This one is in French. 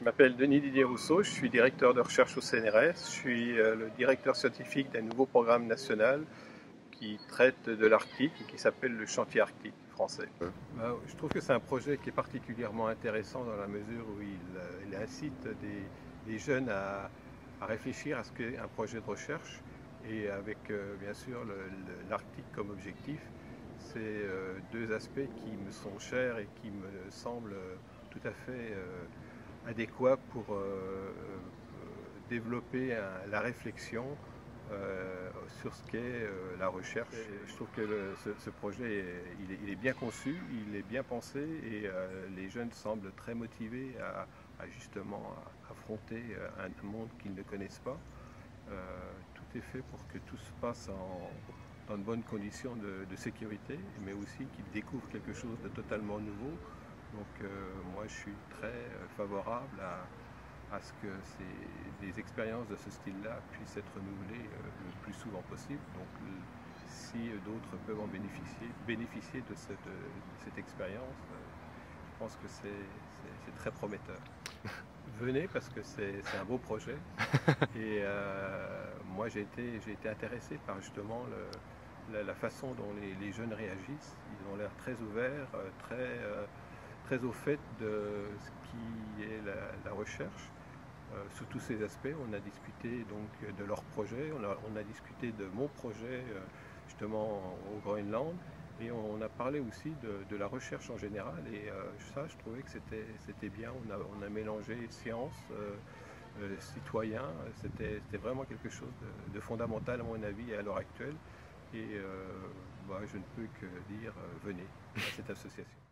Je m'appelle Denis Didier Rousseau, je suis directeur de recherche au CNRS. Je suis le directeur scientifique d'un nouveau programme national qui traite de l'Arctique et qui s'appelle le Chantier Arctique français. Je trouve que c'est un projet qui est particulièrement intéressant dans la mesure où il incite des jeunes à réfléchir à ce qu'est un projet de recherche et avec bien sûr l'Arctique comme objectif. C'est deux aspects qui me sont chers et qui me semblent tout à fait adéquat pour développer la réflexion sur ce qu'est la recherche. Je trouve que ce projet, il est bien conçu, il est bien pensé et les jeunes semblent très motivés à justement affronter un monde qu'ils ne connaissent pas. Tout est fait pour que tout se passe dans de bonnes conditions de sécurité, mais aussi qu'ils découvrent quelque chose de totalement nouveau. Donc moi je suis très favorable à ce que des expériences de ce style-là puissent être renouvelées le plus souvent possible. Donc si d'autres peuvent en bénéficier de cette expérience, je pense que c'est très prometteur. Venez parce que c'est un beau projet et moi j'ai été intéressé par justement la façon dont les jeunes réagissent. Ils ont l'air très ouverts, très au fait de ce qui est la recherche sous tous ces aspects. On a discuté donc de leur projet, on a discuté de mon projet justement au Groenland et on a parlé aussi de la recherche en général et ça je trouvais que c'était bien. On a mélangé science, citoyen, c'était vraiment quelque chose de fondamental à mon avis à l'heure actuelle et je ne peux que dire venez à cette association.